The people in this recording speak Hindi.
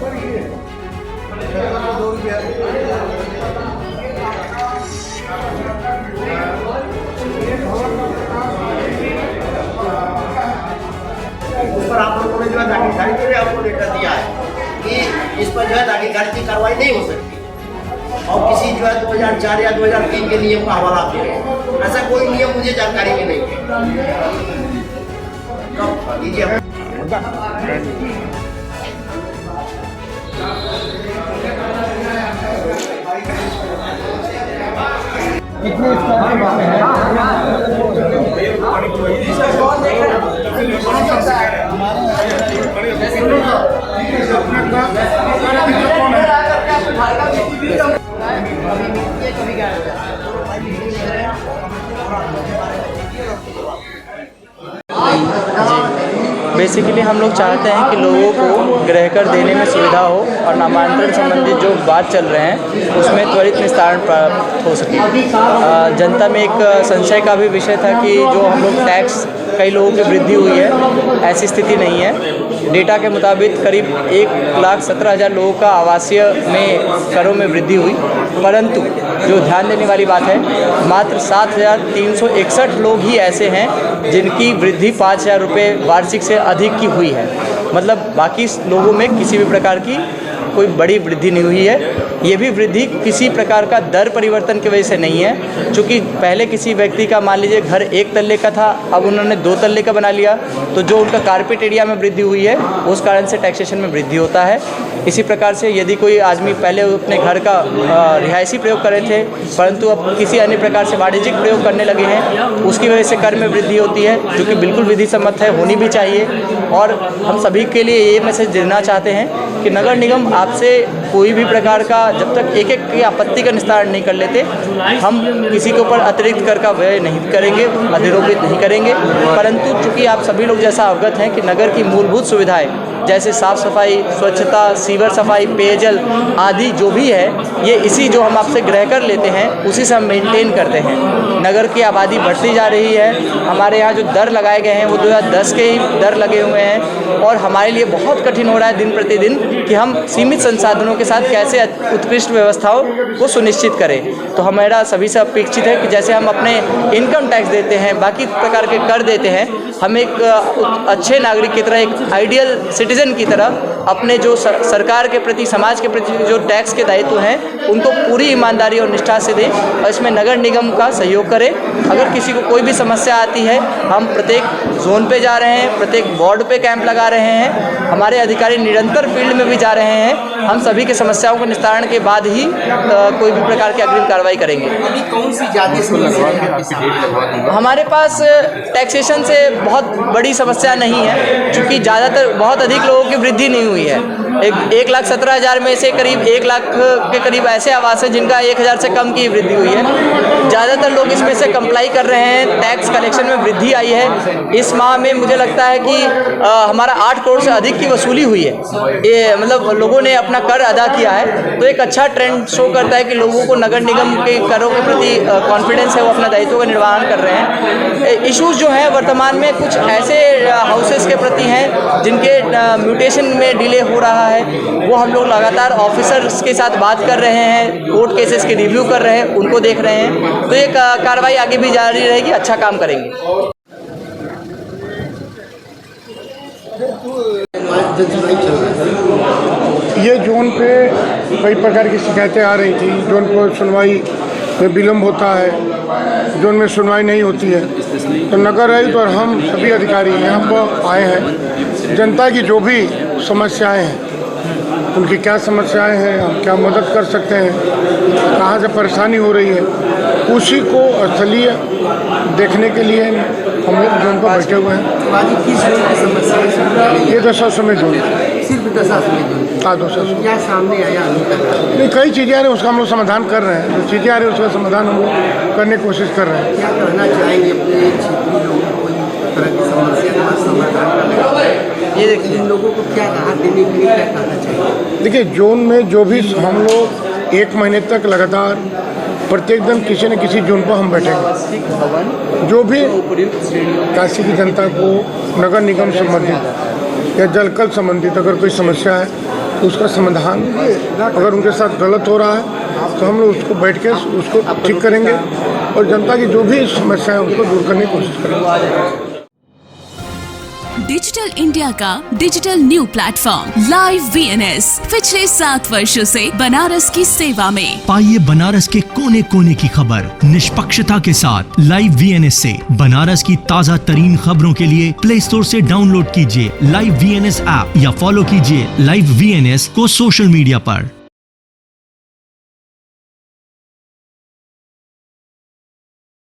उस पर आप लोगों ने जो है दाखिल के लिए आपको लेटर दिया है कि इस पर जो है दाखिल की कार्रवाई नहीं हो सकती और किसी जो है 2004 या 2003 के नियम का हवाला दे रहे हैं। ऐसा कोई नियम मुझे जानकारी में नहीं है। बेसिकली हम लोग चाहते हैं कि लोगों को गृह कर देने में सुविधा हो और नामांतरण संबंधित जो बात चल रहे हैं उसमें त्वरित निस्तारण प्राप्त हो सके। जनता में एक संशय का भी विषय था कि जो हम लोग टैक्स कई लोगों की वृद्धि हुई है, ऐसी स्थिति नहीं है। डेटा के मुताबिक करीब 1,17,000 लोगों का आवासीय में करों में वृद्धि हुई, परंतु जो ध्यान देने वाली बात है मात्र 7,361 लोग ही ऐसे हैं जिनकी वृद्धि 5,000 रुपये वार्षिक से अधिक की हुई है। मतलब बाकी लोगों में किसी भी प्रकार की कोई बड़ी वृद्धि नहीं हुई है। ये भी वृद्धि किसी प्रकार का दर परिवर्तन की वजह से नहीं है, क्योंकि पहले किसी व्यक्ति का मान लीजिए घर 1 तल्ले का था, अब उन्होंने 2 तल्ले का बना लिया, तो जो उनका कारपेट एरिया में वृद्धि हुई है उस कारण से टैक्सेशन में वृद्धि होता है। इसी प्रकार से यदि कोई आदमी पहले अपने घर का रिहायशी प्रयोग कर रहे थे परंतु अब किसी अन्य प्रकार से वाणिज्यिक प्रयोग करने लगे हैं, उसकी वजह से कर में वृद्धि होती है, जो कि बिल्कुल विधि सम्मत है, होनी भी चाहिए। और हम सभी के लिए ये मैसेज देना चाहते हैं कि नगर निगम आपसे कोई भी प्रकार का जब तक एक की आपत्ति का निस्तारण नहीं कर लेते, हम किसी के ऊपर अतिरिक्त कर का व्यय नहीं करेंगे, अधिरोपित नहीं करेंगे। परंतु चूँकि आप सभी लोग जैसा अवगत हैं कि नगर की मूलभूत सुविधाएं जैसे साफ़ सफाई, स्वच्छता, सीवर सफाई, पेयजल आदि जो भी है, ये इसी जो हम आपसे गृह कर लेते हैं उसी से हम मेंटेन करते हैं। नगर की आबादी बढ़ती जा रही है, हमारे यहाँ जो दर लगाए गए हैं वो 2010 के ही दर लगे हुए हैं और हमारे लिए बहुत कठिन हो रहा है दिन प्रतिदिन कि हम सीमित संसाधनों के साथ कैसे उत्कृष्ट व्यवस्थाओं को सुनिश्चित करें। तो हमारा सभी से अपेक्षित है कि जैसे हम अपने इनकम टैक्स देते हैं, बाकी प्रकार के कर देते हैं, हम एक अच्छे नागरिक की तरह, एक आइडियल सिटीजन की तरह अपने जो सरकार के प्रति, समाज के प्रति जो टैक्स के दायित्व हैं उनको पूरी ईमानदारी और निष्ठा से दें और इसमें नगर निगम का सहयोग करें। अगर किसी को कोई भी समस्या आती है, हम प्रत्येक जोन पे जा रहे हैं, प्रत्येक वार्ड पे कैंप लगा रहे हैं, हमारे अधिकारी निरंतर फील्ड में भी जा रहे हैं। हम सभी की समस्याओं को निस्तारण के बाद ही कोई भी प्रकार की अग्रिम कार्रवाई करेंगे। अभी कौन सी ज़्यादा समस्या हमारे पास टैक्सेशन से बहुत बड़ी समस्या नहीं है, क्योंकि ज़्यादातर बहुत अधिक लोगों की वृद्धि नहीं हुई है। 1,17,000 में से करीब 1 लाख के करीब ऐसे आवास हैं जिनका 1,000 से कम की वृद्धि हुई है। ज़्यादातर लोग इसमें से कंप्लाई कर रहे हैं, टैक्स कलेक्शन में वृद्धि आई है। इस माह में मुझे लगता है कि हमारा 8 करोड़ से अधिक की वसूली हुई है। ये मतलब लोगों ने अपना कर अदा किया है, तो एक अच्छा ट्रेंड शो करता है कि लोगों को नगर निगम के करों के प्रति कॉन्फिडेंस है, वो अपना दायित्व का निर्वहन कर रहे हैं। इश्यूज़ जो हैं वर्तमान में कुछ ऐसे हाउसेस के प्रति हैं जिनके म्यूटेशन में डिले हो रहा है, वो हम लोग लगातार ऑफिसर्स के साथ बात कर रहे हैं, कोर्ट केसेस की रिव्यू कर रहे हैं, उनको देख रहे हैं। तो ये कार्रवाई आगे भी जारी रहेगी, अच्छा काम करेंगे। ये जोन पे कई प्रकार की शिकायतें आ रही थी। जोन पर सुनवाई में विलम्ब होता है, जोन में सुनवाई नहीं होती है, तो नगर आयुक्त और हम सभी अधिकारी यहाँ पर आए हैं। जनता की जो भी समस्याएं हैं, उनकी क्या समस्याएं हैं, हम क्या मदद कर सकते हैं, कहाँ से परेशानी हो रही है, उसी को स्थलीय देखने के लिए हम लोग जोन पर बैठे हुए हैं। किस जोन की समस्या है? ये 10 समय जोन, सिर्फ 10 जोन। हाँ 200 क्या सामने आया अभी तक? नहीं, कई चीज़ें आ रही हैं, उसका हम लोग समाधान कर रहे हैं। जो चीज़ें आ रही हैं उसका समाधान हम लोग करने की कोशिश कर रहे हैं। क्या कहना चाहेंगे अपने क्षेत्रीय लोगों को इस तरह की समस्या का समाधान करने? ये देखिए, इन लोगों को क्या राहत देने के लिए क्या करना चाहिए? देखिए, जोन में जो भी हम लोग 1 महीने तक लगातार प्रत्येक दिन किसी न किसी जोन पर हम बैठेंगे। जो भी काशी की जनता को नगर निगम संबंधित या जलकल संबंधित अगर कोई समस्या है तो उसका समाधान अगर उनके साथ गलत हो रहा है तो हम लोग उसको बैठ के उसको ठीक करेंगे और जनता की जो भी समस्या है उनको दूर करने की कोशिश करेंगे। डिजिटल इंडिया का digital new platform live VNS पिछले 7 वर्षों से बनारस की सेवा में। पाइए बनारस के कोने कोने की खबर निष्पक्षता के साथ। लाइव VNS से बनारस की ताज़ा तरीन खबरों के लिए प्ले स्टोर से डाउनलोड कीजिए लाइव VNS ऐप या फॉलो कीजिए लाइव VNS को सोशल मीडिया पर।